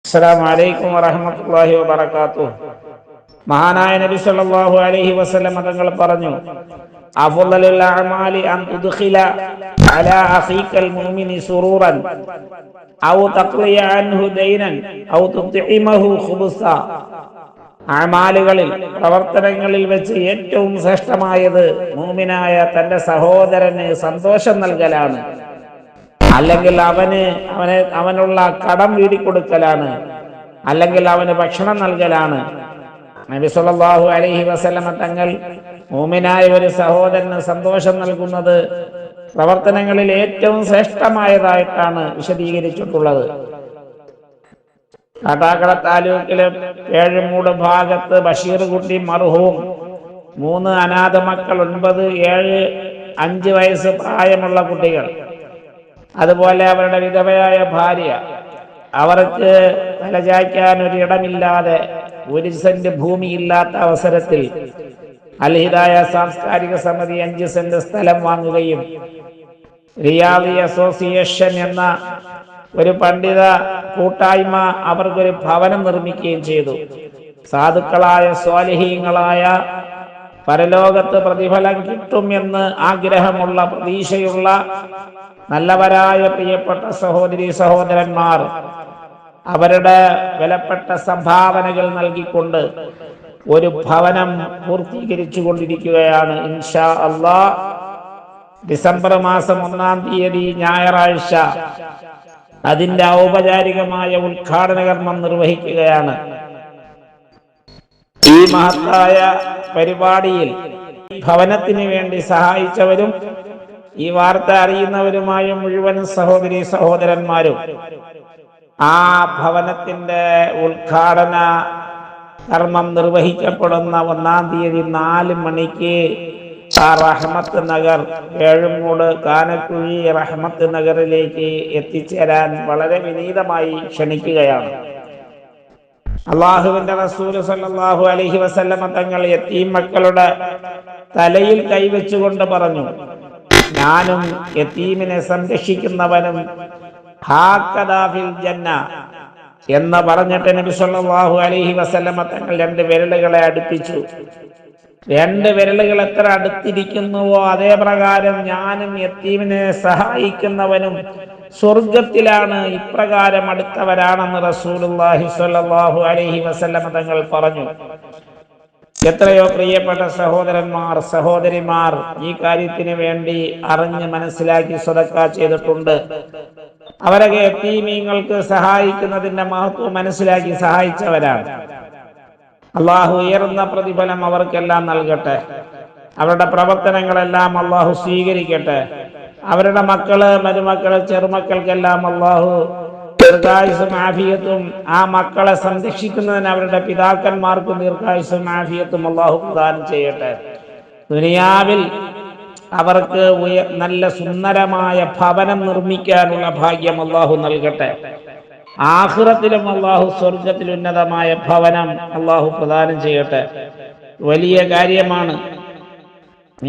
അസ്സലാമു അലൈക്കും വറഹ്മത്തുള്ളാഹി വബറകാതുഹു. മഹാനായ നബി സല്ലല്ലാഹു അലൈഹി വസല്ലം തങ്ങൾ പറഞ്ഞു, അഫ്ളലുൽ അഅമാലി അൻ തുദ്ഖില അലാ അഖീകൽ മുഅ്മിനി സുറൂറൻ ഔ തഖ്ലിയ അൻഹു ദൈനൻ ഔ തുത്ഇമഹു ഖുബ്സ. അമാലുകളിൽ, പ്രവർത്തനങ്ങളിൽ വെച്ച് ഏറ്റവും ശ്രേഷ്ഠമായത് മുഅ്മിനായ തന്റെ സഹോദരന് സന്തോഷം നൽകലാണ്, അല്ലെങ്കിൽ അവനുള്ള കടം വീടിക്കൊടുക്കലാണ്, അല്ലെങ്കിൽ അവന് ഭക്ഷണം നൽകലാണ്. നബി സല്ലല്ലാഹു അലൈഹി വസല്ലമ തങ്ങൾ മുഅ്മിനായ ഒരു സഹോദരന് സന്തോഷം നൽകുന്നത് പ്രവർത്തനങ്ങളിൽ ഏറ്റവും ശ്രേഷ്ഠമായതായിട്ടാണ് വിശദീകരിച്ചിട്ടുള്ളത്. കാട്ടാക്കട താലൂക്കിലെ പേഴുമൂട് ഭാഗത്ത് ബഷീർ കുട്ടി മർഹൂം 3 അനാഥ മക്കൾ, 9, 7, 5 വയസ്സ് പ്രായമുള്ള കുട്ടികൾ, അതുപോലെ അവരുടെ വിധവയായ ഭാര്യ, അവർക്ക് തലചായ്ക്കാൻ ഒരിടമില്ലാതെ 1 സെന്റ് ഭൂമിയില്ലാത്ത അവസരത്തിൽ അൽ ഹിദായ സാംസ്കാരിക സമിതി 5 സെന്റ് സ്ഥലം വാങ്ങുകയും റിയാദി അസോസിയേഷൻ എന്ന ഒരു പണ്ഡിത കൂട്ടായ്മ അവർക്കൊരു ഭവനം നിർമ്മിക്കുകയും ചെയ്തു. സാധുക്കളായ സ്വാലിഹീങ്ങളായ, പരലോകത്ത് പ്രതിഫലം കിട്ടും എന്ന് ആഗ്രഹമുള്ള, പ്രതീക്ഷയുള്ള നല്ലവരായ പ്രിയപ്പെട്ട സഹോദരി സഹോദരന്മാർ അവരുടെ വിലപ്പെട്ട സംഭാവനകൾ നൽകിക്കൊണ്ട് ഒരു ഭവനം പൂർത്തീകരിച്ചു കൊണ്ടിരിക്കുകയാണ്. ഇൻഷാ അല്ലാഹ് ഡിസംബർ മാസം 1-ാം തീയതി ഞായറാഴ്ച അതിന്റെ ഔപചാരികമായ ഉദ്ഘാടന കർമ്മം നിർവഹിക്കുകയാണ്. ഈ മഹത്തായ പരിപാടിയിൽ ഭവനത്തിന് വേണ്ടി സഹായിച്ചവരും ഈ വാർത്ത അറിയുന്നവരുമായ മുഴുവൻ സഹോദരി സഹോദരന്മാരും ആ ഭവനത്തിന്റെ ഉദ്ഘാടന കർമ്മം നിർവഹിക്കപ്പെടുന്ന 1-ാം തീയതി 4 മണിക്ക് റഹ്മത്ത് നഗർ, പേഴുമൂട് കാനക്കുഴി റഹ്മത്ത് നഗറിലേക്ക് എത്തിച്ചേരാൻ വളരെ വിനീതമായി ക്ഷണിക്കുകയാണ്. അള്ളാഹുവിന്റെ റസൂൽ സല്ലല്ലാഹു അലൈഹി വസല്ലമ തങ്ങൾ യതീം മക്കളുടെ തലയിൽ കൈവച്ചുകൊണ്ട് പറഞ്ഞു, ഞാനും യതീമിനെ സംരക്ഷിക്കുന്നവനും ഹാക്കദാ ഫിൽ ജന്ന എന്ന് പറഞ്ഞിട്ട് നബി സല്ലല്ലാഹു അലൈഹി വസല്ലമ തങ്ങൾ 2 വിരലുകളെ അടുപ്പിച്ചു. 2 വിരലുകൾ എത്ര അടുത്തിരിക്കുന്നുവോ അതേ പ്രകാരം ഞാനും യതീമിനെ സഹായിക്കുന്നവനും സ്വർഗത്തിലാണ്, ഇപ്രകാരം അടുത്തവരാണെന്ന് റസൂലുള്ളാഹി സ്വല്ലല്ലാഹു അലൈഹി വസല്ലമ തങ്ങൾ പറഞ്ഞു. എത്രയോ പ്രിയപ്പെട്ട സഹോദരന്മാർ, സഹോദരിമാർ ഈ കാര്യത്തിന് വേണ്ടി അറിഞ്ഞ് മനസ്സിലാക്കി സ്വതക്ക ചെയ്തിട്ടുണ്ട്. അവരൊക്കെ യതീമീങ്ങൾക്ക് സഹായിക്കുന്നതിന്റെ മഹത്വം മനസ്സിലാക്കി സഹായിച്ചവരാണ്. അള്ളാഹു ഉയർന്ന പ്രതിഫലം അവർക്കെല്ലാം നൽകട്ടെ. അവരുടെ പ്രവർത്തനങ്ങളെല്ലാം അള്ളാഹു സ്വീകരിക്കട്ടെ. അവരുടെ മക്കള്, മരുമക്കള്, ചെറുമക്കൾക്കെല്ലാം അള്ളാഹു ദീർഘായുസ്സും ആഫിയത്തും, ആ മക്കളെ സംരക്ഷിക്കുന്നതിന് അവരുടെ പിതാക്കന്മാർക്ക് ദീർഘായുസ്സും ആഫിയത്തും അള്ളാഹു പ്രദാനം ചെയ്യട്ടെ. ദുനിയാവിൽ അവർക്ക് നല്ല സുന്ദരമായ ഭവനം നിർമ്മിക്കാനുള്ള ഭാഗ്യം അള്ളാഹു നൽകട്ടെ. ആഖിറത്തിലും അള്ളാഹു സ്വർഗത്തിൽ ഉന്നതമായ ഭവനം അള്ളാഹു പ്രദാനം ചെയ്യട്ടെ. വലിയ കാര്യമാണ്.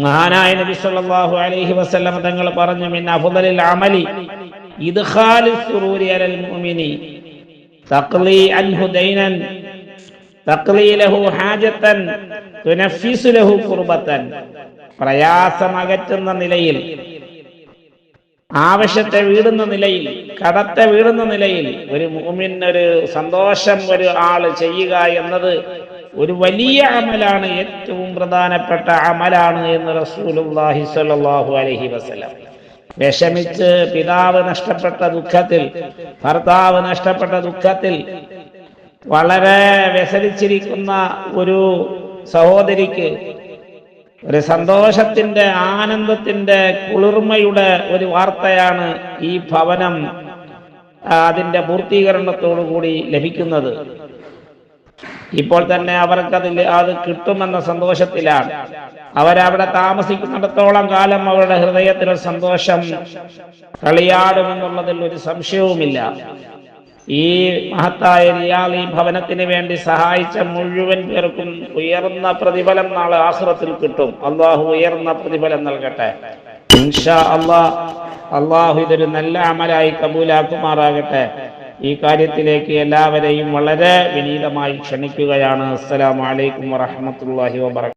മഹാനായ നബി സല്ലല്ലാഹു അലൈഹി വസല്ലം തങ്ങൾ പറഞ്ഞു, മിൻ അഫ്ളലിൽ അമലി ഇദ്ഖാലുസ് സുറൂരി അലൽ മുഅ്മിനി തഖ്ലി അൻഹു ദൈനൻ തഖ്ലി ലഹു ഹാജതൻ തുനഫിസു ലഹു ഖുർബതൻ. പ്രയാസം അകറ്റുന്ന നിലയിൽ, ആവശ്യത്തെ വീടുന്ന നിലയിൽ, കടത്തെ വീടുന്ന നിലയിൽ ഒരു മുഅ്മിന് ഒരു സന്തോഷം ഒരു ആള് ചെയ്യുക എന്നത് ഒരു വലിയ അമലാണ്, ഏറ്റവും പ്രധാനപ്പെട്ട അമലാണ് എന്ന് റസൂലുള്ളാഹി സ്വല്ലല്ലാഹു അലൈഹി വസല്ലം. വിഷമിച്ച് പിതാവ് നഷ്ടപ്പെട്ട ദുഃഖത്തിൽ, ഭർത്താവ് നഷ്ടപ്പെട്ട ദുഃഖത്തിൽ വളരെ വ്യസനിച്ചിരിക്കുന്ന ഒരു സഹോദരിക്ക് ഒരു സന്തോഷത്തിന്റെ, ആനന്ദത്തിന്റെ, കുളിർമയുടെ ഒരു വാർത്തയാണ് ഈ ഭവനം അതിന്റെ പൂർത്തീകരണത്തോടു കൂടി ലഭിക്കുന്നത്. ഇപ്പോൾ തന്നെ അത് കിട്ടുമെന്ന സന്തോഷത്തിലാണ്. അവരവിടെ താമസിക്കുന്നിടത്തോളം കാലം അവരുടെ ഹൃദയത്തിൽ സന്തോഷം കളിയാടുമെന്നുള്ളതിൽ ഒരു സംശയവുമില്ല. ഈ മഹത്തായ റിയാദി ഭവനത്തിന് വേണ്ടി സഹായിച്ച മുഴുവൻ പേർക്കും ഉയർന്ന പ്രതിഫലം നാളെ ആഖിറത്തിൽ കിട്ടും. അള്ളാഹു ഉയർന്ന പ്രതിഫലം നൽകട്ടെ ഇൻഷാ അല്ലാഹ്. അള്ളാഹു ഇതൊരു നല്ല അമലായി കബൂലാക്കുമാറാകട്ടെ. ഈ കാര്യത്തിലേക്ക് എല്ലാവരെയും വളരെ വിനീതമായി ക്ഷണിക്കുകയാണ്. അസ്സലാമു അലൈക്കും വറഹ്മത്തുള്ളാഹി വബറകാതുഹു.